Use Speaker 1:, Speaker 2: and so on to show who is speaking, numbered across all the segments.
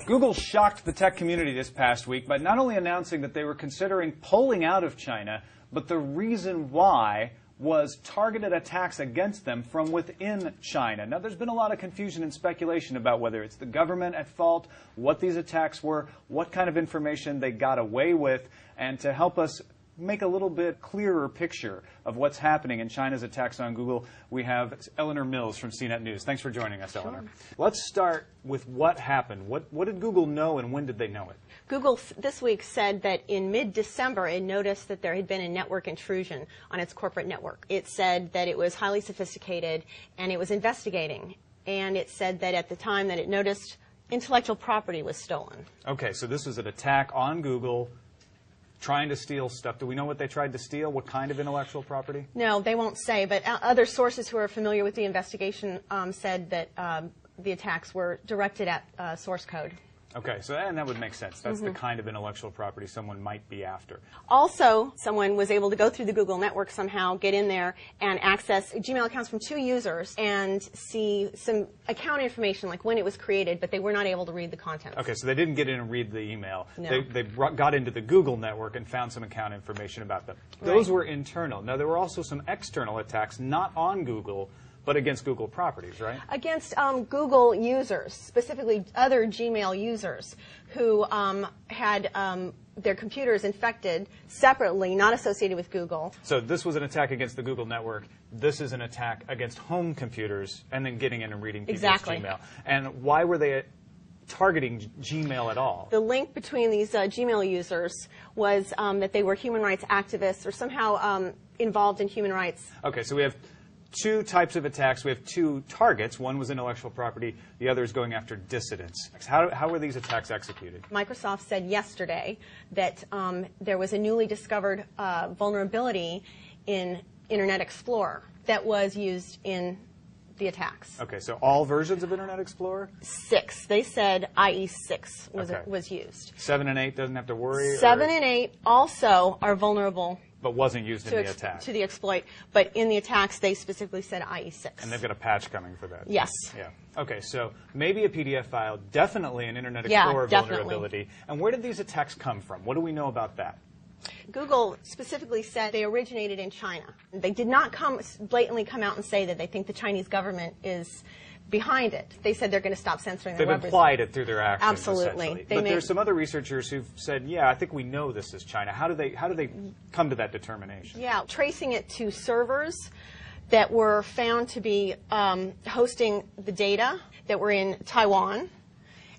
Speaker 1: Google shocked the tech community this past week by not only announcing that they were considering pulling out of China, but the reason why was targeted attacks against them from within China. Now, there's been a lot of confusion and speculation about whether it's the government at fault, what these attacks were, what kind of information they got away with, and to help us make a little bit clearer picture of what's happening in China's attacks on Google, we have Eleanor Mills from CNET News. Thanks for joining us, Eleanor. Let's start with what happened. What did Google know, and when did they know it?
Speaker 2: Google this week said that in mid-December it noticed that there had been a network intrusion on its corporate network. It said that it was highly sophisticated and it was investigating. And it said that at the time that it noticed, intellectual property was stolen.
Speaker 1: Okay, so this was an attack on Google trying to steal stuff. Do we know what they tried to steal? What kind of intellectual property?
Speaker 2: No, they won't say, but other sources who are familiar with the investigation said that the attacks were directed at source code.
Speaker 1: Okay, so and that would make sense. That's the kind of intellectual property someone might be after.
Speaker 2: Also, someone was able to go through the Google network somehow, get in there, and access Gmail accounts from 2 users and see some account information, like when it was created, but they were not able to read the contents.
Speaker 1: Okay, so they didn't get in and read the email.
Speaker 2: No.
Speaker 1: They got into the Google network and found some account information about them. Those were internal. Now, there were also some external attacks, not on Google, but against Google properties, right?
Speaker 2: Against Google users, specifically other Gmail users who had their computers infected separately, not associated with Google.
Speaker 1: So this was an attack against the Google network. This is an attack against home computers and then getting in and reading people's Gmail. And why were they targeting Gmail at all?
Speaker 2: The link between these Gmail users was that they were human rights activists or somehow involved in human rights.
Speaker 1: Okay, so we have 2 types of attacks. We have 2 targets. One was intellectual property. The other is going after dissidents. How were these attacks executed?
Speaker 2: Microsoft said yesterday that there was a newly discovered vulnerability in Internet Explorer that was used in the attacks.
Speaker 1: Okay, so all versions of Internet Explorer?
Speaker 2: 6. They said IE 6 was used.
Speaker 1: 7 and 8 doesn't have to worry?
Speaker 2: 7 and 8 also are vulnerable.
Speaker 1: But wasn't used in the attack.
Speaker 2: To the exploit. But in the attacks, they specifically said IE 6.
Speaker 1: And they've got a patch coming for that.
Speaker 2: Yes.
Speaker 1: Yeah. Okay, so maybe a PDF file, definitely an Internet Explorer vulnerability. And where did these attacks come from? What do we know about that?
Speaker 2: Google specifically said they originated in China. They did not blatantly come out and say that they think the Chinese government is behind it. They said they're going to stop censoring their web
Speaker 1: They've implied it through their actions.
Speaker 2: Absolutely.
Speaker 1: But there's some other researchers who've said, yeah, I think we know this is China. How do they come to that determination?
Speaker 2: Yeah, tracing it to servers that were found to be hosting the data that were in Taiwan,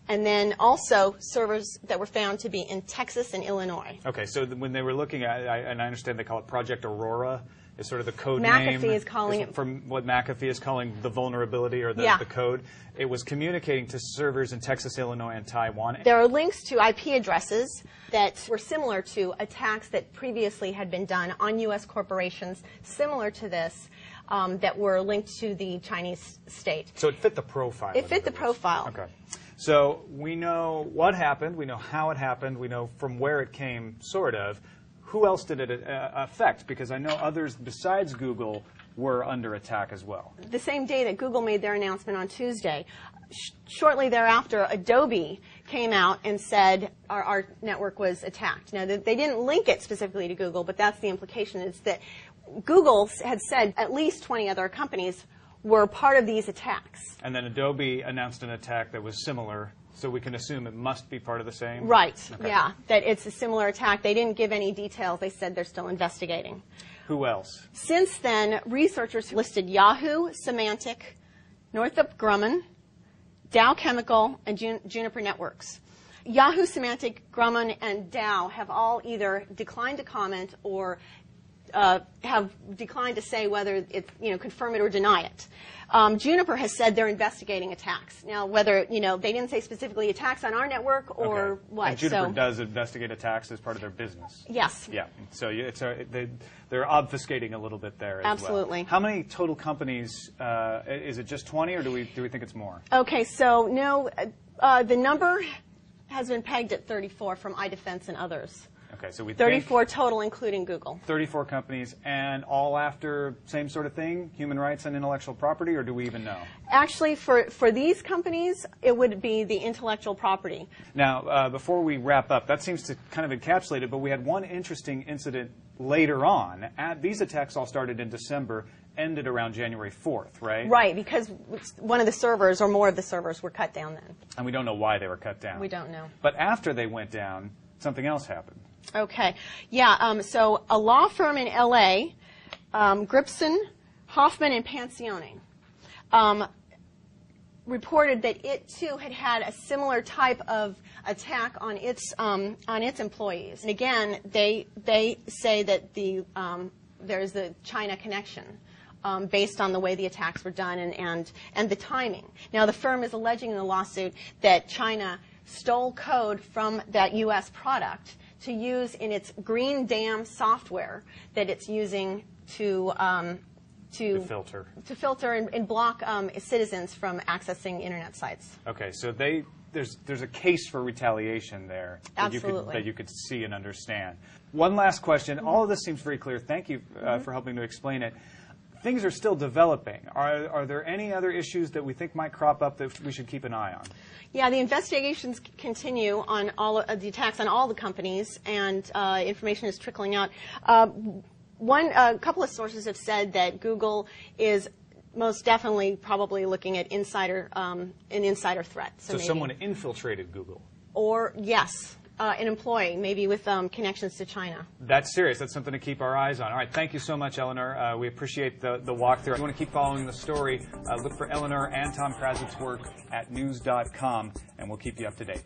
Speaker 2: and then also servers that were found to be in Texas and Illinois.
Speaker 1: Okay, so when they were looking at it, and I understand they call it Project Aurora, is sort of the code name.
Speaker 2: McAfee is calling it.
Speaker 1: From what McAfee is calling the vulnerability or the code. It was communicating to servers in Texas, Illinois, and Taiwan.
Speaker 2: There are links to IP addresses that were similar to attacks that previously had been done on U.S. corporations, similar to this, that were linked to the Chinese state.
Speaker 1: So it fit the profile.
Speaker 2: It fit the profile.
Speaker 1: Okay. So we know what happened. We know how it happened. We know from where it came, sort of. Who else did it affect? Because I know others besides Google were under attack as well.
Speaker 2: The same day that Google made their announcement on Tuesday, shortly thereafter, Adobe came out and said our network was attacked. Now, they didn't link it specifically to Google, but that's the implication, is that Google had said at least 20 other companies were part of these attacks.
Speaker 1: And then Adobe announced an attack that was similar, so we can assume it must be part of the same?
Speaker 2: Right,
Speaker 1: okay.
Speaker 2: Yeah, that it's a similar attack. They didn't give any details. They said they're still investigating.
Speaker 1: Who else?
Speaker 2: Since then, researchers listed Yahoo, Symantec, Northrop Grumman, Dow Chemical, and Juniper Networks. Yahoo, Symantec, Grumman, and Dow have all either declined to comment or have declined to say whether it's, confirm it or deny it. Juniper has said they're investigating attacks. Now, whether, they didn't say specifically attacks on our network or what.
Speaker 1: And Juniper does investigate attacks as part of their business.
Speaker 2: Yes.
Speaker 1: Yeah. So they're obfuscating a little bit there as
Speaker 2: Absolutely.
Speaker 1: well. How many total companies, is it just 20 or do we think it's more?
Speaker 2: Okay, so no, the number has been pegged at 34 from iDefense and others.
Speaker 1: Okay, so we
Speaker 2: 34 total, including Google.
Speaker 1: 34 companies, and all after same sort of thing, human rights and intellectual property, or do we even know?
Speaker 2: Actually, for these companies, it would be the intellectual property.
Speaker 1: Now, before we wrap up, that seems to kind of encapsulate it, but we had one interesting incident later on. These attacks all started in December, ended around January 4th, right?
Speaker 2: Right, because one of the servers or more of the servers were cut down then.
Speaker 1: And we don't know why they were cut down.
Speaker 2: We don't know.
Speaker 1: But after they went down, something else happened.
Speaker 2: Okay. Yeah, so a law firm in L.A., Gripson, Hoffman, and Pancione, reported that it, too, had a similar type of attack on its employees. And again, they say that there's the China connection. Based on the way the attacks were done and the timing. Now, the firm is alleging in the lawsuit that China stole code from that U.S. product to use in its Green Dam software that it's using to filter and block citizens from accessing internet sites.
Speaker 1: Okay, so there's a case for retaliation there
Speaker 2: Absolutely.
Speaker 1: that you could see and understand. One last question. All of this seems very clear. Thank you for helping to explain it. Things are still developing. Are there any other issues that we think might crop up that we should keep an eye on?
Speaker 2: Yeah, the investigations continue on all of the attacks on all the companies, and information is trickling out. A couple of sources have said that Google is most definitely probably looking at an insider threat.
Speaker 1: So someone infiltrated Google?
Speaker 2: Or, yes. An employee, maybe with connections to China.
Speaker 1: That's serious. That's something to keep our eyes on. All right, thank you so much, Eleanor. We appreciate the walkthrough. If you want to keep following the story, look for Eleanor and Tom Krasik's work at news.com, and we'll keep you up to date.